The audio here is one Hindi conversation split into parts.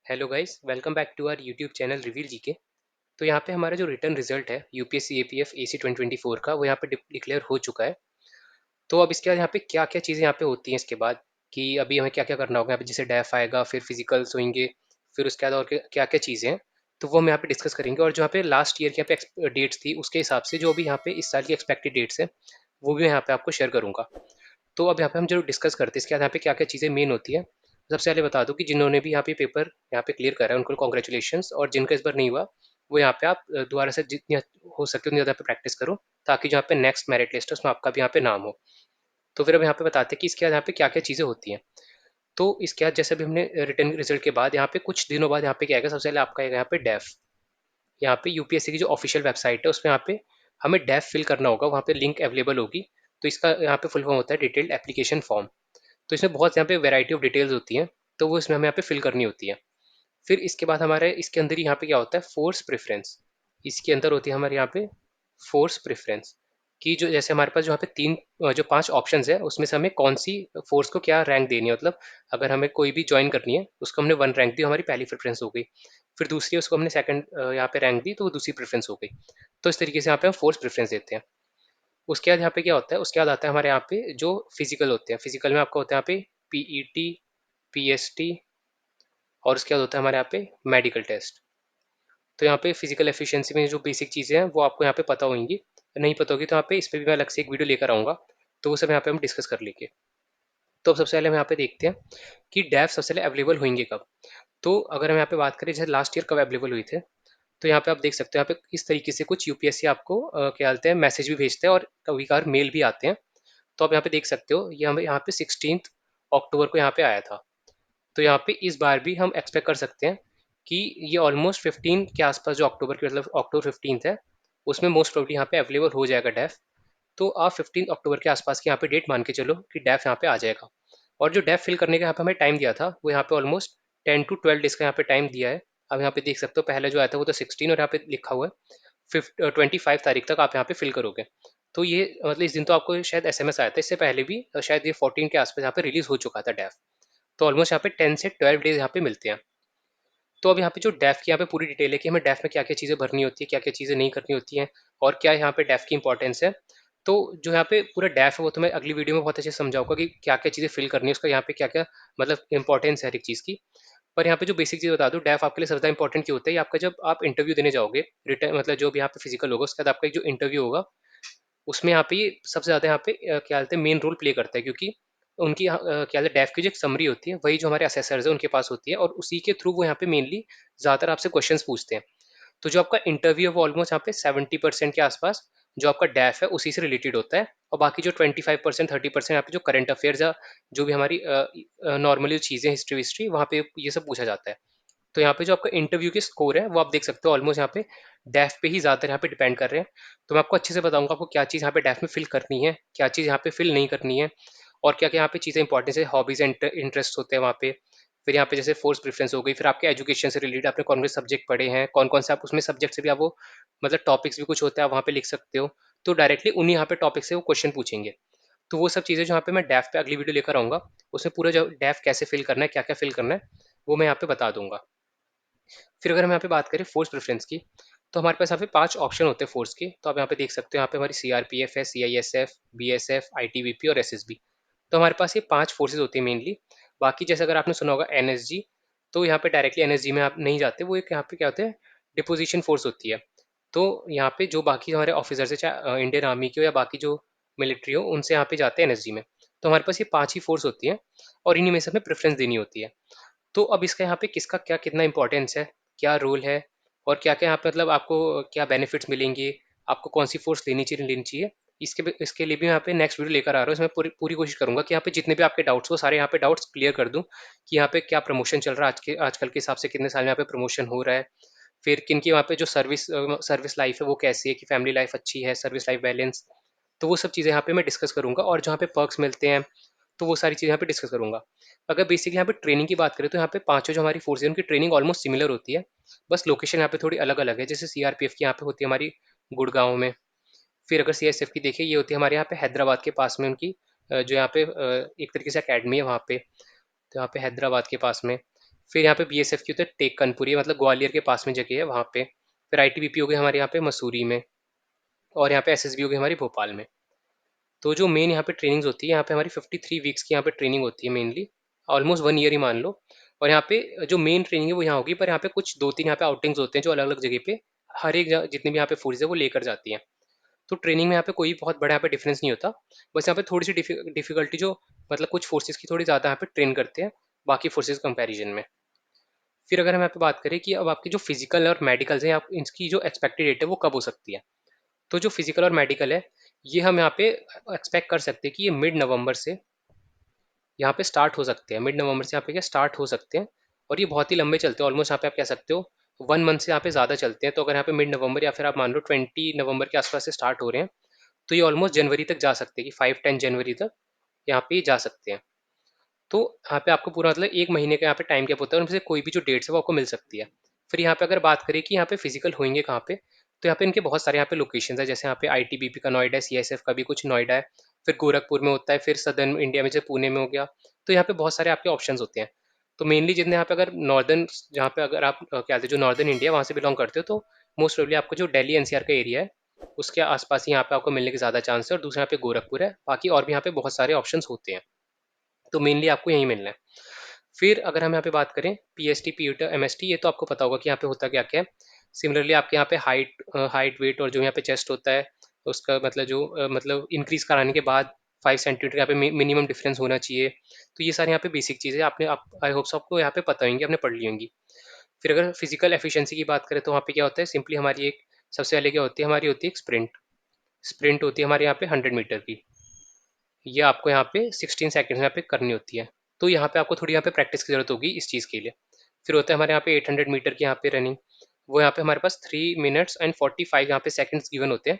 Hello guys, welcome back to our YouTube channel Reveal GK. तो यहाँ पे हमारा जो रिटर्न रिजल्ट है यूपीएससी एपीएफ एसी 2024 का वो यहाँ पे डिक्लेयर हो चुका है। तो अब इसके बाद यहाँ पे क्या क्या चीज़ें यहाँ पे होती हैं इसके बाद कि अभी हमें क्या क्या करना होगा यहाँ पे, जैसे डैफ आएगा, फिर फिजिकल्स होंगे, फिर उसके बाद और क्या क्या चीज़ें हैं, तो वो हम यहाँ पे डिस्कस करेंगे। और जो यहाँ पे लास्ट ईयर की यहाँ पे डेट्स थी उसके हिसाब से जो भी यहाँ पे इस साल की एक्सपेक्टेड डेट्स है वो भी यहाँ पे आपको शेयर करूँगा। तो अब यहाँ पे हम जरूर डिस्कस करते हैं इसके बाद यहाँ पे क्या क्या चीज़ें मेन होती है। सबसे पहले बता दूं कि जिन्होंने भी यहाँ पे पेपर यहाँ पे क्लियर करा है उनको कॉन्ग्रेचुलेशंस, और जिनका इस बार नहीं हुआ वो यहाँ पे आप दोबारा से जितनी हो सके उतनी ज़्यादा पे प्रैक्टिस करो, ताकि जो यहाँ पे नेक्स्ट मेरिट लिस्ट है उसमें आपका भी यहाँ पे नाम हो। तो फिर अब यहाँ पे बताते हैं कि इसके बाद यहाँ पे क्या क्या चीज़ें होती हैं। तो इसके बाद जैसे भी हमने रिटर्न रिजल्ट के बाद यहाँ पे कुछ दिनों बाद यहाँ पे क्या आएगा, सबसे पहले आपका आएगा यहाँ पे डेफ। यहाँ पे यूपीएससी की जो ऑफिशियल वेबसाइट है उसमें यहाँ पे हमें डेफ फिल करना होगा, वहाँ पे लिंक अवेलेबल होगी। तो इसका यहाँ पे फुल फॉर्म होता है डिटेल्ड एप्लीकेशन फॉर्म। तो इसमें बहुत यहाँ पे वैरायटी ऑफ डिटेल्स होती हैं, तो वो इसमें हमें यहाँ पे फिल करनी होती है। फिर इसके बाद हमारे इसके अंदर ही यहाँ पे क्या होता है, फोर्स प्रेफरेंस। इसके अंदर होती है हमारे यहाँ पे फोर्स प्रेफरेंस कि जो जैसे हमारे पास जो यहाँ पे जो 5 ऑप्शंस है उसमें से हमें कौन सी फोर्स को क्या रैंक देनी है। मतलब अगर हमें कोई भी ज्वाइन करनी है उसको हमने 1 रैंक दी, हमारी पहली प्रेफरेंस हो गई। फिर दूसरी उसको हमने सेकंड यहाँ पे रैंक दी तो वो दूसरी प्रेफरेंस हो गई। तो इस तरीके से यहाँ पे हम फोर्स प्रेफरेंस देते हैं। उसके बाद यहाँ पे क्या होता है, उसके बाद आता है हमारे यहाँ पे जो फिजिकल होते हैं। फिजिकल में आपका होता है यहाँ पे पीईटी, पीएसटी, और उसके बाद होता है हमारे यहाँ पे मेडिकल टेस्ट। तो यहाँ पे फिजिकल एफिशिएंसी में जो बेसिक चीज़ें हैं वो आपको यहाँ पे पता होंगी, नहीं पता होगी तो यहाँ पे इस पर भी मैं अलग से एक वीडियो लेकर आऊँगा, तो वो सब यहाँ पे हम डिस्कस कर लेंगे। तो अब सबसे पहले हम यहाँ पे देखते हैं कि डैफ सबसे पहले अवेलेबल होंगे कब। तो अगर हम यहाँ पे बात करें जैसे लास्ट ईयर कब अवेलेबल हुए थे, तो यहाँ पे आप देख सकते हो यहाँ पे इस तरीके से कुछ यूपीएससी आपको क्या बोलते हैं मैसेज भी भेजते हैं और कभी कभार मेल भी आते हैं। तो आप यहाँ पे देख सकते हो ये हमें यहाँ पे 16 अक्टूबर को यहाँ पे आया था। तो यहाँ पे इस बार भी हम एक्सपेक्ट कर सकते हैं कि ये ऑलमोस्ट 15 के आसपास, जो अक्टूबर की मतलब अक्टूबर 15 है, उसमें मोस्ट प्रोबेबली यहाँ पे अवेलेबल हो जाएगा डैफ। तो आप 15 अक्टूबर के आसपास की यहाँ पे डेट मान के चलो कि डैफ यहाँ पे आ जाएगा। और जो डैफ फिल करने का यहाँ पे हमें टाइम दिया था वो यहाँ पे ऑलमोस्ट 10 to 12 डेज का यहाँ पे टाइम दिया है। अब यहाँ पे देख सकते हो पहले जो आया था वो तो 16 और यहाँ पे लिखा हुआ है 25 तारीख तक आप यहाँ पे फिल करोगे। तो ये मतलब इस दिन तो आपको शायद एसएमएस आया था, इससे पहले भी शायद ये 14 के आसपास यहाँ पे रिलीज हो चुका था डैफ। तो ऑलमोस्ट यहाँ पे 10 से 12 डेज यहाँ पे मिलते हैं। तो अब यहाँ पे जो डेफ की यहाँ पे पूरी डिटेल है कि हमें डेफ में क्या क्या चीज़ें भरनी होती है, क्या क्या चीज़ें नहीं करनी होती हैं, और क्या यहाँ पे डेफ की इंपॉर्टेंस है। तो जो यहाँ पे पूरा डेफ है वो तो मैं अगली वीडियो में बहुत अच्छे से समझाऊंगा कि क्या क्या चीज़ें फिल करनी है, उसका यहाँ पे क्या क्या मतलब इंपॉर्टेंस है हर एक चीज़ की। पर यहाँ पे जो बेसिक चीज़ बता दूँ, डेफ आपके लिए सबसे ज़्यादा इंपॉर्टेंट क्यों होता है, आपका जब आप इंटरव्यू देने जाओगे रिटर्न मतलब जो भी यहाँ पे फिजिकल होगा उसके बाद आपका एक जो इंटरव्यू होगा उसमें यहाँ पे ये सबसे ज़्यादा यहाँ पे क्या बोलते हैं मेन रोल प्ले करता है, क्योंकि उनकी क्या बोलते हैं डेफ की जो एक समरी होती है वही जो हमारे असेसर्स है उनके पास होती है, और उसी के थ्रू वो यहाँ पे मेनली ज़्यादातर आपसे क्वेश्चंस पूछते हैं। तो जो आपका इंटरव्यू है वो ऑलमोस्ट यहाँ पे 70% के आसपास जो आपका डेफ है उसी से रिलेटेड होता है, और बाकी जो 25% 30% यहाँ पे जो करंट अफेयर्स है, जो भी हमारी नॉर्मली चीज़ें हिस्ट्री विस्ट्री वहाँ पे ये सब पूछा जाता है। तो यहाँ पे जो आपका इंटरव्यू के स्कोर है वो आप देख सकते हो ऑलमोस्ट यहाँ पे डेफ पे ही ज़्यादातर यहाँ पे डिपेंड कर रहे हैं। तो मैं आपको अच्छे से बताऊंगा आपको क्या चीज़ यहाँ पे डेफ में फिल करनी है, क्या चीज़ यहाँ पे फिल नहीं करनी है, और क्या क्या यहाँ पे चीज़ें इंपॉर्टेंट है, हॉबीज एंड इंटरेस्ट होते हैं वहाँ पे। फिर यहाँ पे जैसे फोर्स प्रेफरेंस हो गई, फिर आपके एजुकेशन से रिलेटेड आपने कौन कौन से सब्जेक्ट पढ़े हैं, कौन कौन से आप उसमें सब्जेक्ट से भी आप वो मतलब टॉपिक्स भी कुछ होता है आप वहाँ पे लिख सकते हो। तो डायरेक्टली उन्हीं यहाँ पे टॉपिक से वो क्वेश्चन पूछेंगे। तो वो सब चीज़ें जो यहाँ पे मैं डेफ पे अगली वीडियो लेकर आऊँगा, उसमें पूरा जो डेफ कैसे फिल करना है, क्या क्या फिल करना है, वो मैं यहाँ पे बता दूंगा। फिर अगर हम यहाँ पे बात करें फोर्स प्रेफरेंस की, तो हमारे पास यहाँ पे 5 ऑप्शन होते हैं फोर्स के। तो आप यहाँ पे देख सकते हो यहाँ पे हमारी सीआरपीएफ है, सीआईएसएफ, बीएसएफ, आईटीबीपी और एसएसबी। तो हमारे पास ये 5 फोर्सेज होती हैं मेनली। बाकी जैसे अगर आपने सुना होगा एनएसजी, तो यहाँ पे डायरेक्टली एनएसजी में आप नहीं जाते, वो एक यहाँ पे क्या होते हैं डिपोजिशन फोर्स होती है। तो यहाँ पे जो बाकी हमारे ऑफिसर्स है चाहे इंडियन आर्मी के हो या बाकी जो मिलिट्री हो उनसे यहाँ पे जाते हैं एनएसजी में। तो हमारे पास ये 5 ही फोर्स होती हैं और इन्हीं में से हमें प्रेफरेंस देनी होती है। तो अब इसका यहाँ पे किसका क्या कितना इंपॉर्टेंस है, क्या रोल है, और क्या क्या यहाँ पे मतलब आपको क्या बेनिफिट्स मिलेंगे, आपको कौन सी फोर्स लेनी चाहिए लेनी चाहिए, इसके लिए भी यहाँ पे नेक्स्ट वीडियो लेकर आ रहा हूँ। इसमें पूरी पूरी कोशिश करूंगा कि यहाँ पे जितने भी आपके डाउट्स हो सारे यहाँ पे डाउट्स क्लियर कर दूं कि यहाँ पे क्या प्रमोशन चल रहा है आजकल के हिसाब से कितने साल में यहाँ पे प्रमोशन हो रहा है, फिर किन की वहाँ पे जो सर्विस लाइफ है वो कैसी है, कि फैमिली लाइफ अच्छी है, सर्विस लाइफ बैलेंस। तो वो सब चीज़ें यहाँ पे मैं डिस्कस करूंगा, और जहाँ पे पर्क्स मिलते हैं तो वो सारी चीज़ यहाँ पे डिस्कस करूंगा। अगर बेसिकली यहाँ पे ट्रेनिंग की बात करें तो यहाँ पे पांचों जो हमारी फोर्स है उनकी ट्रेनिंग ऑलमोस्ट सिमिलर होती है, बस लोकेशन यहाँ पे थोड़ी अलग अलग है। जैसे सीआरपीएफ की यहाँ पे होती है हमारी गुड़गांव में। फिर अगर सीएसएफ की देखिए ये होती है हमारे यहाँ पे हैदराबाद के पास में उनकी जो यहाँ पे एक तरीके से अकेडमी है वहाँ पे, तो यहाँ पे हैदराबाद के पास में। फिर यहाँ पे बीएसएफ की होती है टेकनपुरी, मतलब ग्वालियर के पास में जगह है वहाँ पे। फिर आईटीबीपी हो गई हमारे यहाँ पे मसूरी में, और यहाँ पे एसएसबी हो गई हमारी भोपाल में। तो जो मेन यहाँ पे ट्रेनिंग्स होती है, यहाँ पे हमारी 53 वीक्स की यहाँ पे ट्रेनिंग होती है मेनली, ऑलमोस्ट 1 ईयर ही मान लो। और यहाँ पे जो मेन ट्रेनिंग है वो यहाँ होगी, पर यहाँ पे कुछ 2-3 यहाँ पे आउटिंग्स होते हैं जो अलग अलग जगह पे हर एक जितने भी यहाँ पे फोर्स है वो लेकर जाती हैं। तो ट्रेनिंग में यहाँ पे कोई बहुत बड़ा यहाँ पे डिफरेंस नहीं होता। बस यहाँ पे थोड़ी सी डिफिकल्टी जो, मतलब कुछ फोर्सेज की थोड़ी ज़्यादा यहाँ पे ट्रेन करते हैं बाकी फोर्सेज कंपैरिजन में। फिर अगर हम यहाँ पे बात करें कि अब आपकी जो फिजिकल और मेडिकल्स हैं, आप इनकी जो एक्सपेक्टेड डेट है वो कब हो सकती है। तो जो फिजिकल और मेडिकल है, ये हम यहाँ पे एक्सपेक्ट कर सकते हैं कि ये मिड नवंबर से यहाँ पे स्टार्ट हो सकते हैं। मिड नवंबर से यहाँ पे क्या स्टार्ट हो सकते हैं, और ये बहुत ही लंबे चलते हैं। ऑलमोस्ट यहाँ पे आप कह सकते हो 1 मंथ से यहाँ पे ज़्यादा चलते हैं। तो अगर यहाँ पे मिड नवंबर या फिर आप मान लो 20 नवंबर के आसपास से स्टार्ट हो रहे हैं, तो ये ऑलमोस्ट जनवरी तक जा सकते हैं, कि 5-10 जनवरी तक यहाँ पे जा सकते हैं। तो यहाँ पे आपको पूरा मतलब 1 महीने का यहाँ पे टाइम गैप होता है, और उनमें से कोई भी जो डेट्स है वो आपको मिल सकती है। फिर यहाँ पे अगर बात करें कि यहाँ पे फिजिकल होंगे कहाँ पे, तो यहाँ पे इनके बहुत सारे यहाँ पे लोकेशन है। जैसे यहाँ पे आईटीबीपी का नोएडा है, सीएसएफ का भी कुछ नोएडा है, फिर गोरखपुर में होता है, फिर सदर्न इंडिया में जैसे पुणे में हो गया। तो यहाँ पे बहुत सारे आपके ऑप्शन होते हैं। तो मेनली जितने यहाँ पे अगर नॉर्दर्न, जहाँ पे अगर आप क्या कहते हैं जो नॉर्दर्न इंडिया वहाँ से बिलोंग करते हो, तो मोस्ट प्रोबेबली आपको जो दिल्ली एनसीआर का एरिया है उसके आसपास ही यहाँ पे आपको मिलने के ज़्यादा चांस है। और दूसरा यहाँ पे गोरखपुर है, बाकी और भी यहाँ पे बहुत सारे ऑप्शन होते हैं। तो मेनली आपको यही मिलना है। फिर अगर हम यहाँ पे बात करें पीएसटी पीयूटी एमएसटी, ये तो आपको पता होगा कि यहाँ पे होता क्या क्या है। सिमिलरली आपके यहाँ पे हाइट वेट और जो यहाँ पे चेस्ट होता है उसका मतलब जो मतलब इंक्रीज कराने के बाद 5 सेंटीमीटर यहाँ पे मिनिमम डिफरेंस होना चाहिए। तो ये सारे यहाँ पे बेसिक चीज़ें आपने आप आई होप आपको यहाँ पे पता होंगी, आपने पढ़ ली होंगी। फिर अगर फिजिकल एफिशिएंसी की बात करें, तो वहाँ पे क्या होता है, सिंपली हमारी एक सबसे पहले क्या होती है, हमारी होती है एक स्प्रिंट। स्प्रिंट होती है हमारे यहाँ पे 100 मीटर की। ये आपको यहाँ पे 16 सेकेंड्स यहाँ पे करनी होती है। तो यहाँ पे आपको थोड़ी यहाँ पे प्रैक्टिस की जरूरत होगी इस चीज़ के लिए। फिर होता है हमारे यहाँ पे 800 मीटर की यहाँ पे रनिंग। वो यहाँ पे हमारे पास 3 मिनट्स एंड 45 यहाँ पे सेकंड्स गिवन होते हैं।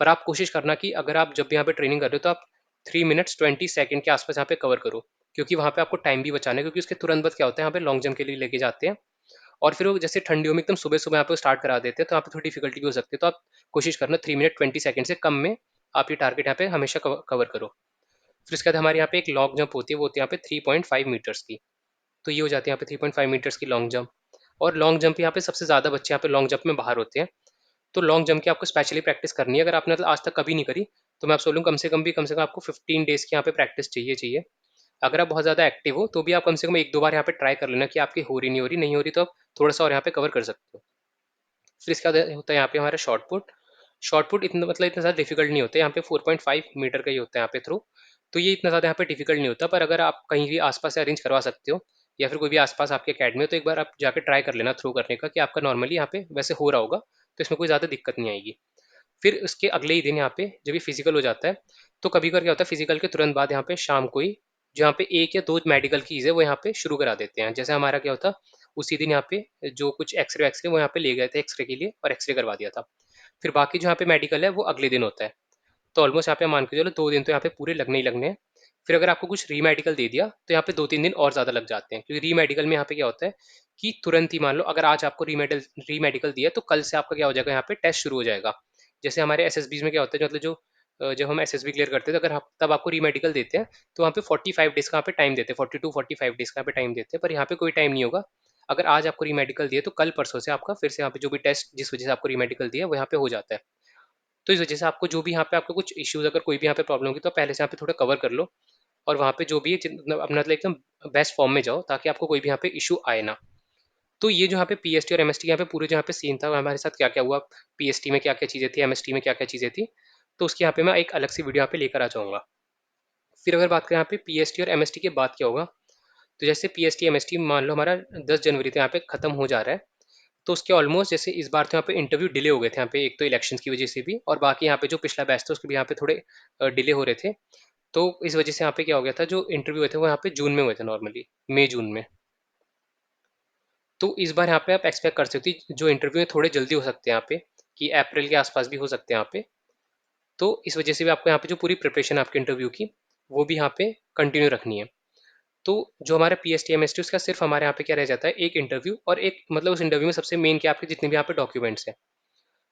पर आप कोशिश करना कि अगर आप जब भी यहाँ पे ट्रेनिंग कर रहे हो, तो आप 3 मिनट्स 20 सेकंड के आसपास यहाँ पे कवर करो, क्योंकि वहाँ पे आपको टाइम भी बचाना है। क्योंकि उसके तुरंत बाद क्या होता है, यहाँ पे लॉन्ग जंप के लिए लेके जाते हैं, और फिर वो जैसे ठंडियों में एकदम सुबह सुबह यहाँ पे स्टार्ट करा देते हैं, तो यहाँ पे थोड़ी डिफिकल्टी भी हो सकती है। तो आप कोशिश करना 3 मिनट 20 सेकंड से कम में आप ये टारगेट यहाँ पे हमेशा कवर करो। फिर उसके बाद हमारे यहाँ पे एक लॉन्ग जंप होती है, वो होती है यहाँ पे 3.5 मीटर्स की। तो ये हो जाती है यहाँ पे 3.5 मीटर्स की लॉन्ग जंप। और लॉन्ग जंप यहाँ पे सबसे ज़्यादा बच्चे यहाँ पे लॉन्ग जंप में बाहर होते हैं। तो लॉन्ग जंप की आपको स्पेशली प्रैक्टिस करनी है। अगर आपने मतलब आज तक कभी नहीं करी, तो मैं आपसे बोलूँ कम से कम आपको 15 डेज़ की यहाँ पे प्रैक्टिस चाहिए। अगर आप बहुत ज़्यादा एक्टिव हो, तो भी आप कम से कम 1-2 बार यहाँ पे ट्राई कर लेना कि आपकी हो रही नहीं हो रही, तो आप थोड़ा सा और यहाँ पे कवर कर सकते हो। फिर इसके बाद होता है यहाँ पे हमारा शॉर्ट पुट। शॉर्ट पुट इतना मतलब इतना ज़्यादा डिफिकल्ट नहीं होता है। यहाँ पे 4.5 मीटर का ही होता है यहाँ पे थ्रो। तो ये इतना ज़्यादा यहाँ पे डिफिकल्ट नहीं होता। पर अगर आप कहीं भी आसपास से अरेंज करवा सकते हो, या फिर कोई भी आसपास आपके अकेडमी हो, तो एक बार आप जाकर ट्राई कर लेना थ्रो करने का, कि आपका नॉर्मली यहाँ पे वैसे हो रहा होगा, तो इसमें कोई ज़्यादा दिक्कत नहीं आएगी। फिर उसके अगले ही दिन यहाँ पे जब ये फिजिकल हो जाता है, तो कभी कभी क्या होता है, फिजिकल के तुरंत बाद यहाँ पे शाम को ही जहाँ पे 1 या 2 मेडिकल की चीज़ है वो यहाँ पे शुरू करा देते हैं। जैसे हमारा क्या होता, उसी दिन यहाँ पे जो कुछ एक्सरे एक्सरे वो यहाँ पे ले गए थे एक्सरे के लिए, और एक्सरे करवा दिया था। फिर बाकी जो यहाँ पे मेडिकल है वो अगले दिन होता है। तो ऑलमोस्ट यहाँ पे मान के चलो 2 दिन तो यहाँ पे पूरे लगने ही लगने हैं। फिर अगर आपको कुछ री मेडिकल दे दिया, तो यहाँ पे 2-3 दिन और ज़्यादा लग जाते हैं। क्योंकि री मेडिकल में यहाँ पे क्या होता है कि तुरंत ही मान लो अगर आज आपको री मेडिकल दिया, तो कल से आपका क्या हो जाएगा, यहाँ पे टेस्ट शुरू हो जाएगा। जैसे हमारे एसएसबीज में क्या होता है, मतलब जो जब हम एसएसबी क्लियर करते हैं, तो अगर तब आपको री मेडिकल देते हैं, तो वहाँ पे 45 डेज का यहाँ पे टाइम देते हैं, 42-45 डेज का यहाँ पे टाइम देते हैं। पर यहाँ पे कोई टाइम नहीं होगा। अगर आज आपको री मेडिकल दिए, तो कल परसों से आपका फिर से यहाँ पे जो भी टेस्ट जिस वजह से आपको री मेडिकल दिया वो यहाँ पे हो जाता है। तो इस वजह से आपको जो भी यहाँ पे आपको कुछ इश्यूज, अगर कोई भी यहाँ पे प्रॉब्लम होगी, तो पहले से यहाँ पे थोड़ा कवर कर लो। और वहाँ पे जो भी है अपना मतलब एकदम बेस्ट फॉर्म में जाओ, ताकि आपको कोई भी यहाँ पे इशू आए ना। तो ये जो यहाँ पे पीएसटी और एमएसटी यहाँ पे पूरे जो यहाँ पे सीन था, हमारे साथ क्या क्या हुआ, पीएसटी में क्या क्या चीज़ें थी, एमएसटी में क्या क्या चीज़ें थी, तो उसकी यहाँ पे मैं एक अलग सी वीडियो यहाँ पे लेकर आ जाऊँगा। फिर अगर बात करें यहाँ पे पीएसटी और एमएसटी के बाद क्या होगा, तो जैसे पीएसटी एमएसटी मान लो हमारा 10 जनवरी तक यहाँ पे खत्म हो जा रहा है। तो उसके ऑलमोस्ट जैसे इस बार तो यहाँ पे इंटरव्यू डिले हो गए थे यहाँ पे, एक तो इलेक्शन की वजह से भी, और बाकी यहाँ पे जो पिछला बैच था उसके भी यहाँ पे थोड़े डिले हो रहे थे। तो इस वजह से यहाँ पे क्या हो गया था, जो इंटरव्यू हुए थे वो यहाँ पे जून में हुए थे, नॉर्मली मई जून में। तो इस बार यहाँ पे आप एक्सपेक्ट कर सकते हो जो इंटरव्यू है थोड़े जल्दी हो सकते हैं यहाँ पे, कि अप्रैल के आसपास भी हो सकते हैं यहाँ पे। तो इस वजह से भी आपको यहाँ पे जो पूरी प्रिपरेशन है आपके इंटरव्यू की, वो भी यहाँ पे कंटिन्यू रखनी है। तो जो हमारा P S T M S T उसका सिर्फ हमारे यहाँ पे क्या रह जाता है, एक इंटरव्यू, और एक मतलब उस इंटरव्यू में सबसे मेन क्या आपके जितने भी यहाँ पे डॉक्यूमेंट्स हैं,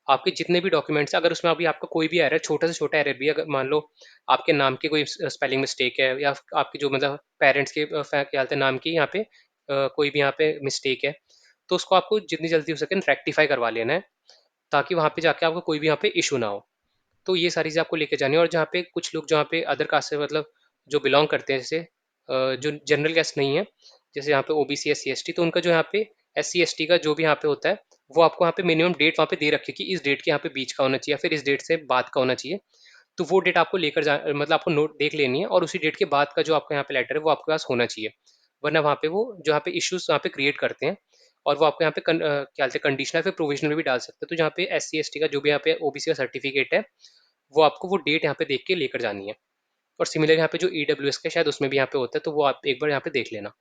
आपके जितने भी डॉक्यूमेंट्स हैं, अगर उसमें अभी आपका कोई भी एरर, छोटा से छोटा एरर भी है, अगर मान लो आपके नाम के कोई स्पेलिंग मिस्टेक है, या आपके जो मतलब पेरेंट्स के क्या बोलते हैं नाम की यहाँ पे कोई भी यहाँ पे मिस्टेक है, तो उसको आपको जितनी जल्दी हो सके रेक्टिफाई करवा लेना है, ताकि वहाँ पे जाके आपको कोई भी यहाँ पे इशू ना हो। तो ये सारी चीज़ें आपको लेके जानी है। और जहाँ पे कुछ लोग जहाँ पे अदर कास्ट से मतलब जो बिलोंग करते हैं, जैसे जो जनरल कास्ट नहीं है, जैसे यहाँ पे OBC S C S T, तो उनका जो यहाँ पे एस सी एस टी का जो भी यहाँ पे होता है, वो आपको यहाँ पे मिनिमम डेट वहाँ पे दे रखी है कि इस डेट के यहाँ पे बीच का होना चाहिए या फिर इस डेट से बाद का होना चाहिए। तो वो डेट आपको लेकर जा मतलब आपको नोट देख लेनी है, और उसी डेट के बाद का जो आपका यहाँ पे लेटर है वो आपके पास होना चाहिए। वरना वहाँ पे वो जो यहाँ पे इश्यूज यहाँ पे क्रिएट करते हैं, और वो आपको यहाँ पे क्या बोलते हैं कंडीशनल फिर प्रोविजनल में भी डाल सकते हैं। तो जहाँ पे एस सी एस टी का जो भी यहाँ पे ओबीसी का सर्टिफिकेट है, वो आपको वो डेट यहाँ पे देख के लेकर जानी है। और सिमिलर यहाँ पे जो ईडब्ल्यूएस का शायद उसमें भी यहाँ पे होता है, तो वो आप एक बार यहाँ पे देख लेना।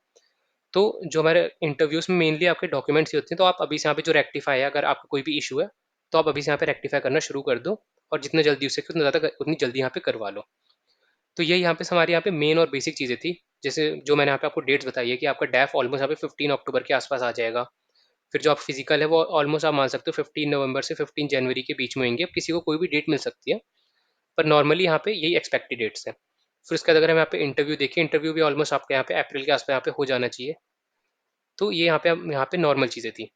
तो जो हमारे इंटरव्यूज में मेनली आपके डॉक्यूमेंट्स ही होते हैं, तो आप अभी से यहाँ पे जो रेक्टिफाई है, अगर आपका कोई भी इशू है, तो आप अभी से यहाँ पे रेक्टिफाई करना शुरू कर दो, और जितना जल्दी हो सके उतना ज़्यादा उतनी जल्दी यहाँ पे करवा लो। तो यही यहाँ पे हमारी यहाँ पे मेन और बेसिक चीज़ें थी। जैसे जो मैंने यहाँ पे आपको डेट्स बताई है कि आपका डैफ ऑलमोस्ट यहाँ पे 15 अक्टूबर के आसपास आ जाएगा। फिर जो आप फिजिकल है वो ऑलमोस्ट आप मान सकते हो 15 नवंबर से 15 जनवरी के बीच में होंगे। अब किसी को कोई भी डेट मिल सकती है, पर नॉर्मली यहाँ पे यही एक्सपेक्टेड डेट्स है। फिर उसके बाद अगर हम यहाँ पे इंटरव्यू देखें, इंटरव्यू भी ऑलमोस्ट आपके यहाँ पे अप्रैल के आसपास यहाँ पे हो जाना चाहिए। तो ये यहाँ पे नॉर्मल चीज़ें थी।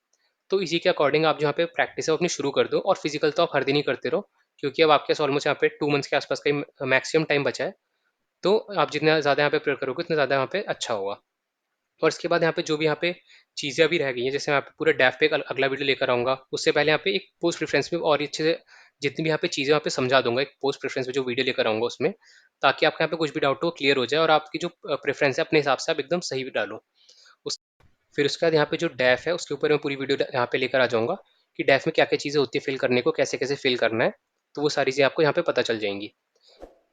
तो इसी के अकॉर्डिंग आप जो यहाँ पे प्रैक्टिस है वो अपनी शुरू कर दो, और फिजिकल तो आप हर दिन ही करते रहो, क्योंकि अब आपके पास ऑलमोस्ट यहाँ पे 2 मंथ्स के आसपास का मैक्सिमम टाइम बचा है। तो आप जितना ज़्यादा यहाँ पे प्रेयर करोगे उतना ज़्यादा यहाँ पे अच्छा होगा। और इसके बाद यहाँ पे जो भी यहाँ पे चीज़ें अभी रह गई हैं, जैसे मैं आप पूरा डैफ पे एक अगला वीडियो लेकर आऊँगा, उससे पहले यहाँ पे एक पोस्ट प्रेफरेंस में और अच्छे से जितनी भी यहाँ पे चीज़ें यहाँ पे समझा दूंगा एक पोस्ट प्रेफरेंस में जो वीडियो लेकर आऊँगा उसमें, ताकि आपके यहाँ पे कुछ भी डाउट हो क्लियर हो जाए, और आपकी जो प्रेफरेंस है अपने हिसाब से आप एकदम सही भी डालो उस। फिर उसके बाद यहाँ पे जो डैफ है उसके ऊपर मैं पूरी वीडियो यहाँ पे लेकर आ जाऊँगा कि डैफ में क्या क्या चीज़ें होती है फिल करने को, कैसे कैसे फिल करना है। तो वो सारी चीज़ें आपको यहाँ पे पता चल जाएंगी।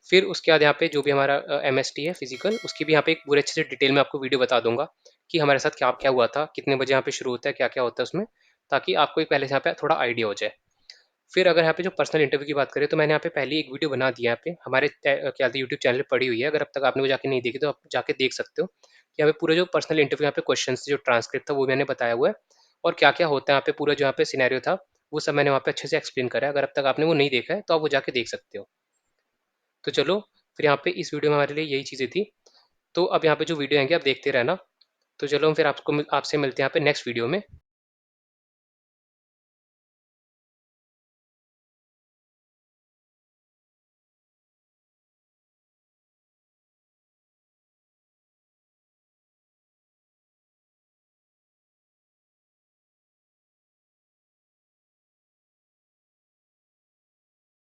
फिर उसके बाद यहाँ पे जो भी हमारा एमएसटी है फिजिकल, उसकी भी यहाँ पे एक पूरे अच्छे से डिटेल में आपको वीडियो बता दूंगा कि हमारे साथ क्या क्या हुआ था, कितने बजे यहाँ पे शुरू होता है, क्या क्या होता है उसमें, ताकि आपको एक पहले से यहाँ पे थोड़ा आइडिया हो जाए। फिर अगर यहाँ पे जो पर्सनल इंटरव्यू की बात करें, तो मैंने यहाँ पे पहले एक वीडियो बना दिया यहाँ पे हमारे क्या यूट्यूब चैनल पर पड़ी हुई है। अगर अब तक आपने वो जाके नहीं देखी तो आप जाके देख सकते हो कि यहाँ पे पूरा जो पर्सनल इंटरव्यू यहाँ पे क्वेश्चन जो ट्रांसक्रिप्ट था वो मैंने बताया हुआ है, और क्या क्या होता है यहाँ पे पूरा जो यहाँ पे सिनेरियो था वो सब मैंने वहाँ पे अच्छे से एक्सप्लेन करा है। अगर अब तक आपने वो नहीं देखा है तो आप वो जाके देख सकते हो। तो चलो, फिर यहाँ पे इस वीडियो में हमारे लिए यही चीज़ें थी। तो अब यहाँ पे जो वीडियो आएंगे आप देखते रहना। तो चलो हम फिर आपसे मिलते हैं यहाँ पे नेक्स्ट वीडियो में।